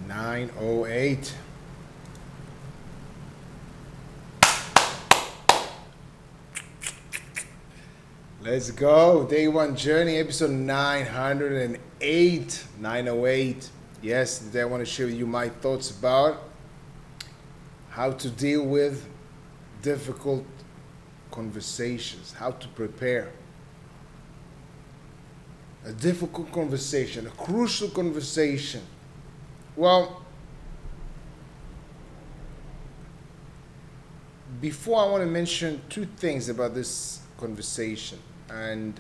9:08. Let's go. Day one journey, episode 908. 908. Yes, today I want to share with you my thoughts about how to deal with difficult conversations, how to prepare. A difficult conversation, a crucial conversation. Well, before I want to mention two things about this conversation. And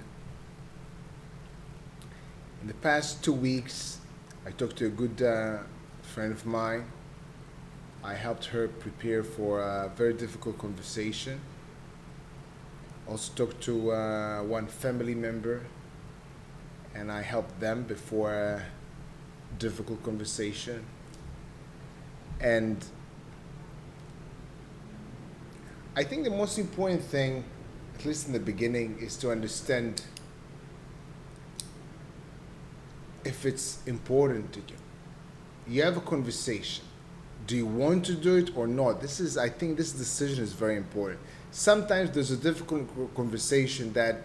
in the past 2 weeks, I talked to a good friend of mine. I helped her prepare for a very difficult conversation. Also talked to one family member, and I helped them before a difficult conversation. And I think the most important thing, at least in the beginning, is to understand if it's important to you. You have a conversation. Do you want to do it or not? I think this decision is very important. Sometimes there's a difficult conversation that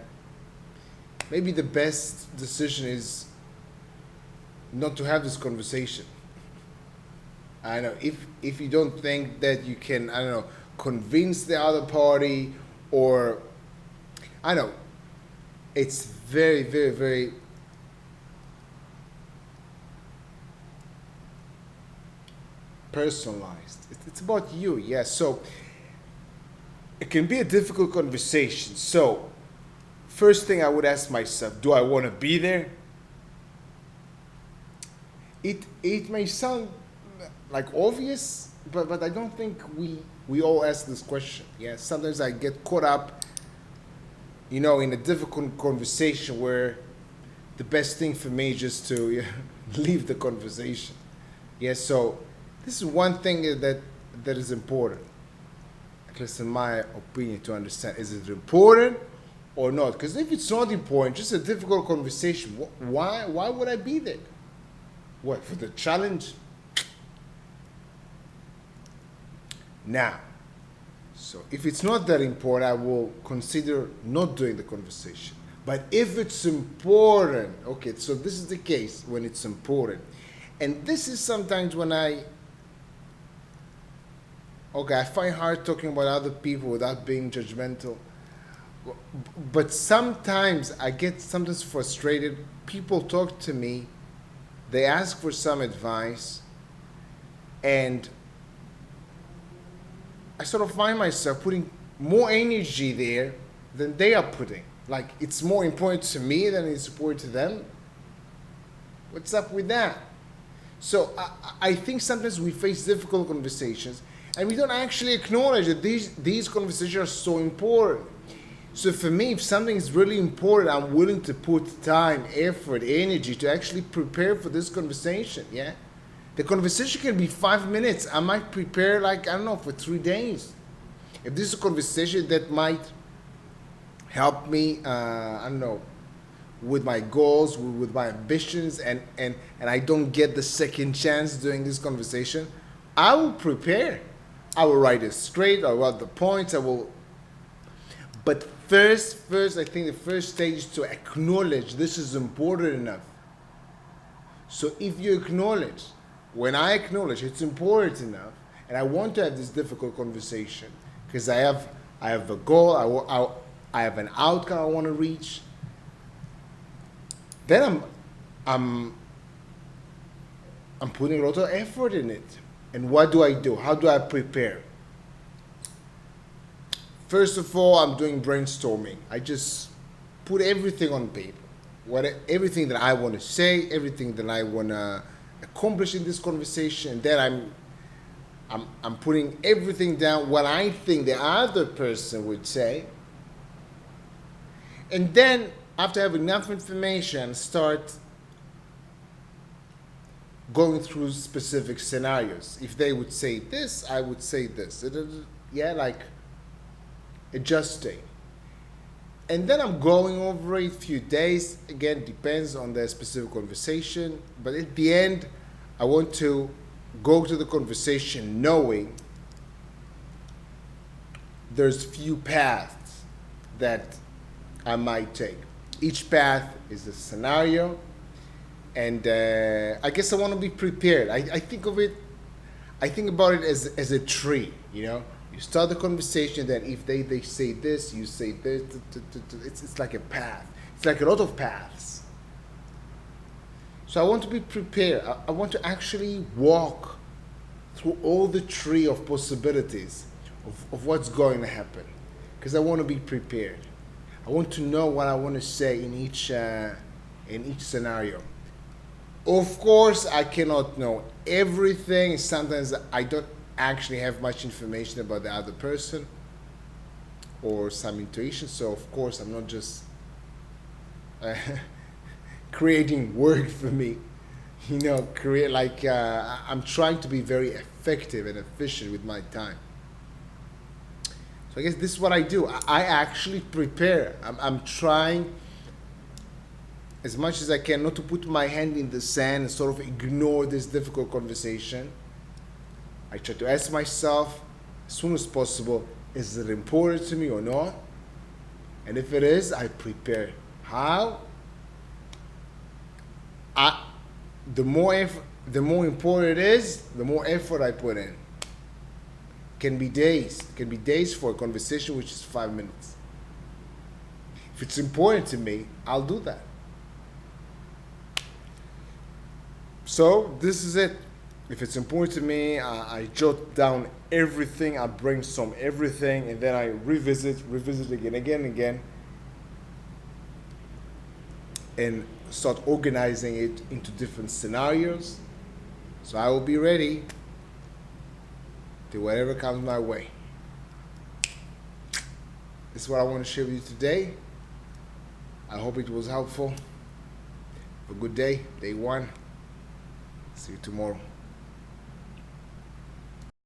maybe the best decision is not to have this conversation. I know, if you don't think that you can, convince the other party, or it's very, very, very personalized. It's about you, yeah. So it can be a difficult conversation. So first thing I would ask myself, do I want to be there? It may sound like obvious, but I don't think we all ask this question. Yeah, sometimes I get caught up, in a difficult conversation where the best thing for me is just to leave the conversation. Yeah, so this is one thing that is important, at least in my opinion, to understand. Is it important or not? Because if it's not important, just a difficult conversation, why would I be there? What, for the challenge? Now, so if it's not that important, I will consider not doing the conversation. But if it's important, okay, so this is the case when it's important. And this is sometimes when I find hard talking about other people without being judgmental. But sometimes I get sometimes frustrated. People talk to me, they ask for some advice, and I sort of find myself putting more energy there than they are putting. Like, it's more important to me than it's important to them. What's up with that? So I think sometimes we face difficult conversations and we don't actually acknowledge that these conversations are so important. So for me, if something is really important, I'm willing to put time, effort, energy to actually prepare for this conversation, yeah? The conversation can be 5 minutes. I might prepare for 3 days. If this is a conversation that might help me, with my goals, with my ambitions, and I don't get the second chance during this conversation, I will prepare. I will write it straight. I'll write the points. But first, I think the first stage is to acknowledge this is important enough. So if you acknowledge, when I acknowledge it's important enough, and I want to have this difficult conversation because I have a goal, I have an outcome I want to reach, then I'm putting a lot of effort in it. And what do I do? How do I prepare? First of all, I'm doing brainstorming. I just put everything on paper. Everything that I want to say, everything that I want to accomplish in this conversation. Then I'm putting everything down, what I think the other person would say. And then, after I have enough information, start going through specific scenarios. If they would say this, I would say this. Adjusting. And then I'm going over it a few days. Again, depends on the specific conversation. But at the end, I want to go to the conversation knowing there's few paths that I might take. Each path is a scenario, and I guess I want to be prepared. I think of it, I think about it as a tree, you know? You start the conversation, then if they say this, you say this, it's like a path. It's like a lot of paths. So I want to be prepared. I want to actually walk through all the tree of possibilities of what's going to happen. Because I want to be prepared. I want to know what I want to say in each scenario. Of course, I cannot know everything. Sometimes I don't actually have much information about the other person or some intuition. So of course, I'm not just creating work for me. You know, create like I'm trying to be very effective and efficient with my time. So I guess this is what I do. I actually prepare. I'm trying as much as I can not to put my hand in the sand and sort of ignore this difficult conversation. I try to ask myself as soon as possible, is it important to me or not? And if it is, I prepare. How? The more important it is, the more effort I put in. Can be days. Can be days for a conversation which is 5 minutes. If it's important to me, I'll do that. So this is it. If it's important to me, I jot down everything, I brainstorm everything, and then I revisit again, and start organizing it into different scenarios. So I will be ready to whatever comes my way. This is what I want to share with you today. I hope it was helpful. Have a good day, day one. See you tomorrow.